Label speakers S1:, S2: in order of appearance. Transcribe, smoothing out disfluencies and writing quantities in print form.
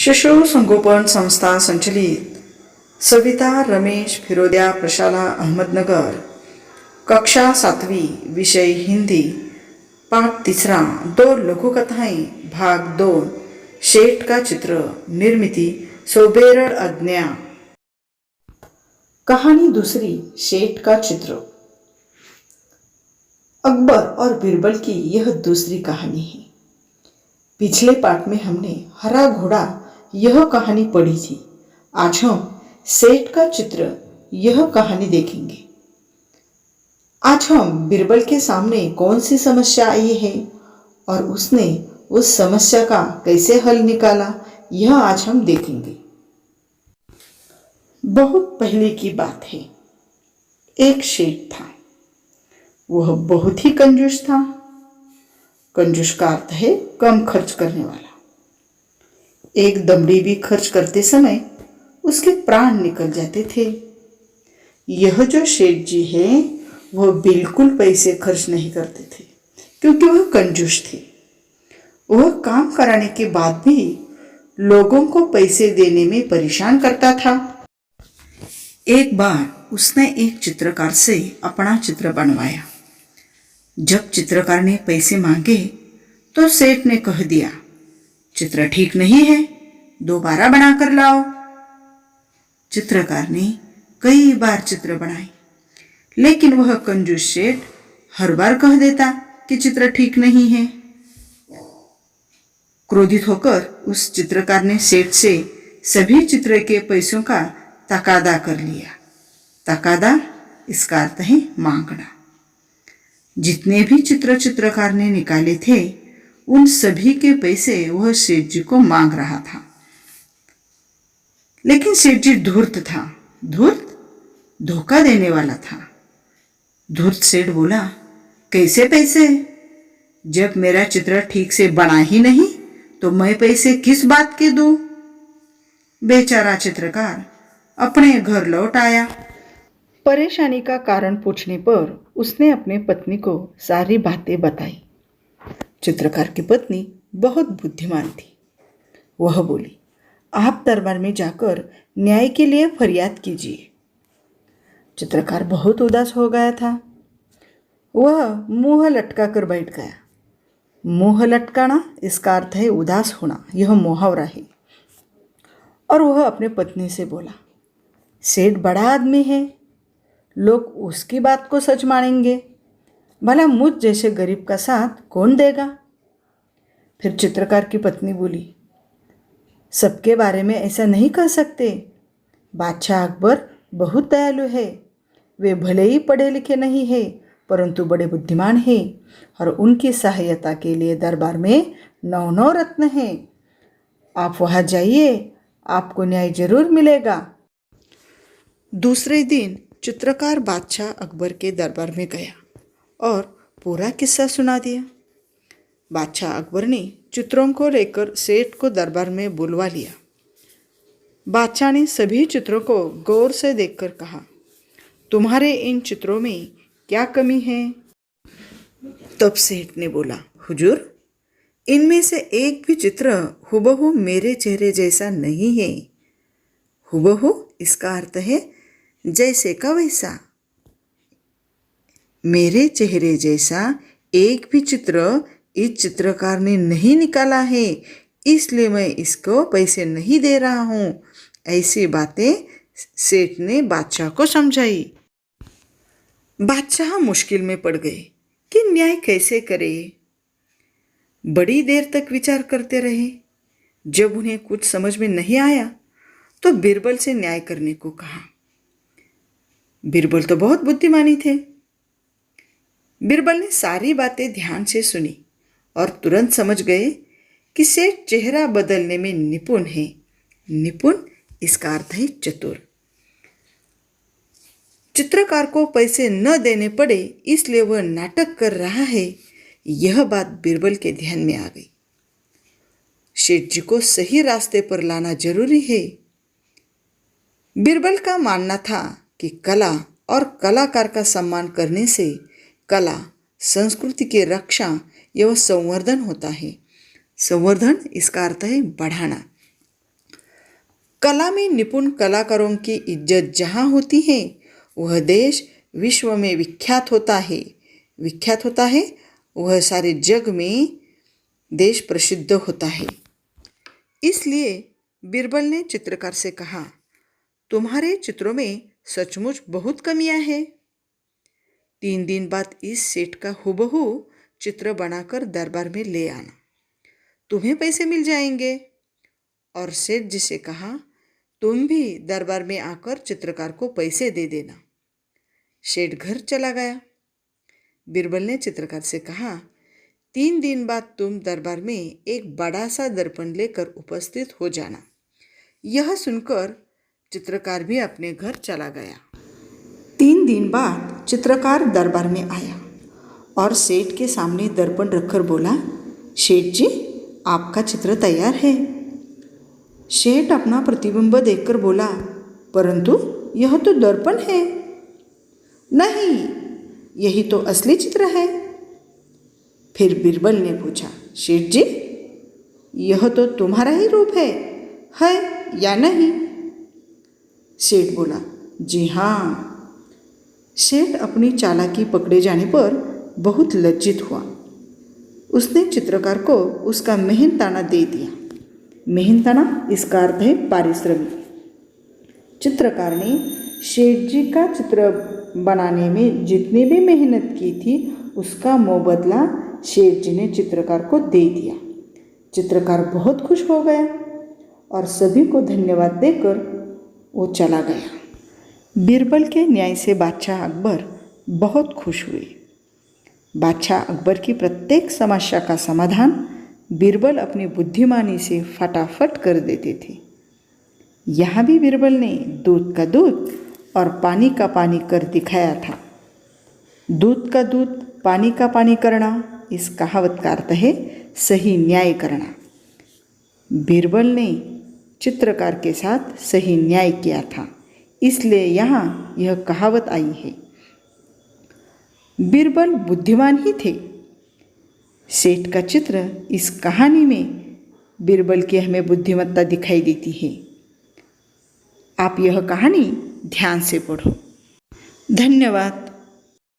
S1: शिशु संगोपन संस्था संचलित सविता रमेश फिरोदिया प्रशाला अहमदनगर कक्षा 7वी विषय हिंदी पाठ 3 दो लघुकथाएं भाग 2 शेठ का चित्र निर्मिति सोबेरड़ अज्ञा। कहानी दूसरी शेठ का चित्र। अकबर और बीरबल की यह दूसरी कहानी है। पिछले पाठ में हमने हरा घोड़ा यह कहानी पढ़ी थी। आज हम सेठ का चित्र यह कहानी देखेंगे। आज हम बीरबल के सामने कौन सी समस्या आई है और उसने उस समस्या का कैसे हल निकाला, यह आज हम देखेंगे। बहुत पहले की बात है। एक शेठ था। वह बहुत ही कंजूस था। कंजूस का अर्थ है कम खर्च करने वाला। एक दमड़ी भी खर्च करते समय उसके प्राण निकल जाते थे। यह जो शेठ जी है वह बिल्कुल पैसे खर्च नहीं करते थे क्योंकि वह कंजूस थे। वह काम कराने के बाद भी लोगों को पैसे देने में परेशान करता था। एक बार उसने एक चित्रकार से अपना चित्र बनवाया। जब चित्रकार ने पैसे मांगे तो सेठ ने कह दिया, चित्र ठीक नहीं है, दोबारा बना कर लाओ। चित्रकार ने कई बार चित्र बनाए, लेकिन वह कंजूस सेठ हर बार कह देता कि चित्र ठीक नहीं है। क्रोधित होकर उस चित्रकार ने सेठ से सभी चित्र के पैसों का तकादा कर लिया। तकादा इसका अर्थ है मांगना। जितने भी चित्रकार ने निकाले थे उन सभी के पैसे वह सेठ जी को मांग रहा था। लेकिन सेठ जी धूर्त था। धूर्त धोखा देने वाला था। धूर्त सेठ बोला, कैसे पैसे? जब मेरा चित्र ठीक से बना ही नहीं तो मैं पैसे किस बात के दूं? बेचारा चित्रकार अपने घर लौट आया। परेशानी का कारण पूछने पर उसने अपने पत्नी को सारी बातें बताई। चित्रकार की पत्नी बहुत बुद्धिमान थी। वह बोली, आप दरबार में जाकर न्याय के लिए फरियाद कीजिए। चित्रकार बहुत उदास हो गया था। वह मुंह लटका कर बैठ गया। मुंह लटकाना इसका अर्थ है उदास होना, यह मुहावरा है। और वह अपने पत्नी से बोला, सेठ बड़ा आदमी है, लोग उसकी बात को सच मानेंगे, भला मुझ जैसे गरीब का साथ कौन देगा? फिर चित्रकार की पत्नी बोली, सबके बारे में ऐसा नहीं कह सकते। बादशाह अकबर बहुत दयालु है। वे भले ही पढ़े लिखे नहीं है परंतु बड़े बुद्धिमान हैं और उनकी सहायता के लिए दरबार में 9 रत्न हैं। आप वहाँ जाइए, आपको न्याय जरूर मिलेगा। दूसरे दिन चित्रकार बादशाह अकबर के दरबार में गया और पूरा किस्सा सुना दिया। बादशाह अकबर ने चित्रों को लेकर सेठ को दरबार में बुलवा लिया। बादशाह ने सभी चित्रों को गौर से देखकर कहा, तुम्हारे इन चित्रों में क्या कमी है? तब सेठ ने बोला, हुजूर, इनमें से एक भी चित्र हुबहू मेरे चेहरे जैसा नहीं है। हुबहू इसका अर्थ है जैसे का वैसा। मेरे चेहरे जैसा एक भी चित्र इस चित्रकार ने नहीं निकाला है, इसलिए मैं इसको पैसे नहीं दे रहा हूँ। ऐसी बातें सेठ ने बादशाह को समझाई। बादशाह मुश्किल में पड़ गए कि न्याय कैसे करे। बड़ी देर तक विचार करते रहे। जब उन्हें कुछ समझ में नहीं आया तो बीरबल से न्याय करने को कहा। बीरबल तो बहुत बुद्धिमानी थे। बीरबल ने सारी बातें ध्यान से सुनी और तुरंत समझ गए कि सेठ चेहरा बदलने में निपुण है। निपुण इसका अर्थ है चतुर। चित्रकार को पैसे न देने पड़े इसलिए वह नाटक कर रहा है, यह बात बीरबल के ध्यान में आ गई। सेठ जी को सही रास्ते पर लाना जरूरी है। बीरबल का मानना था कि कला और कलाकार का सम्मान करने से कला संस्कृति की रक्षा एवं संवर्धन होता है। संवर्धन इसका अर्थ है बढ़ाना। कला में निपुण कलाकारों की इज्जत जहाँ होती है वह देश विश्व में विख्यात होता है। वह सारे जग में देश प्रसिद्ध होता है। इसलिए बीरबल ने चित्रकार से कहा, तुम्हारे चित्रों में सचमुच बहुत कमियां हैं। 3 दिन बाद इस सेठ का हुबहू चित्र बनाकर दरबार में ले आना, तुम्हें पैसे मिल जाएंगे। और सेठ जी से कहा, तुम भी दरबार में आकर चित्रकार को पैसे दे देना। सेठ घर चला गया। बीरबल ने चित्रकार से कहा, 3 दिन बाद तुम दरबार में एक बड़ा सा दर्पण लेकर उपस्थित हो जाना। यह सुनकर चित्रकार भी अपने घर चला गया। 3 दिन बाद चित्रकार दरबार में आया और सेठ के सामने दर्पण रखकर बोला, सेठ जी, आपका चित्र तैयार है। सेठ अपना प्रतिबिंब देखकर बोला, परंतु यह तो दर्पण है। नहीं, यही तो असली चित्र है। फिर बीरबल ने पूछा, सेठ जी, यह तो तुम्हारा ही रूप है या नहीं? सेठ बोला, जी हाँ। सेठ अपनी चालाकी पकड़े जाने पर बहुत लज्जित हुआ। उसने चित्रकार को उसका मेहनताना दे दिया। मेहनताना इसका अर्थ है पारिश्रमिक। चित्रकार ने सेठ जी का चित्र बनाने में जितनी भी मेहनत की थी उसका मुआवजा सेठ जी ने चित्रकार को दे दिया। चित्रकार बहुत खुश हो गया और सभी को धन्यवाद देकर वो चला गया। बीरबल के न्याय से बादशाह अकबर बहुत खुश हुए। बादशाह अकबर की प्रत्येक समस्या का समाधान बीरबल अपनी बुद्धिमानी से फटाफट कर देते थे। यहाँ भी बीरबल ने दूध का दूध और पानी का पानी कर दिखाया था। दूध का दूध, पानी का पानी करना, इस कहावत का अर्थ है सही न्याय करना। बीरबल ने चित्रकार के साथ सही न्याय किया था, इसलिए यहाँ यह कहावत आई है। बीरबल बुद्धिमान ही थे। सेठ का चित्र इस कहानी में बीरबल की हमें बुद्धिमत्ता दिखाई देती है। आप यह कहानी ध्यान से पढ़ो। धन्यवाद।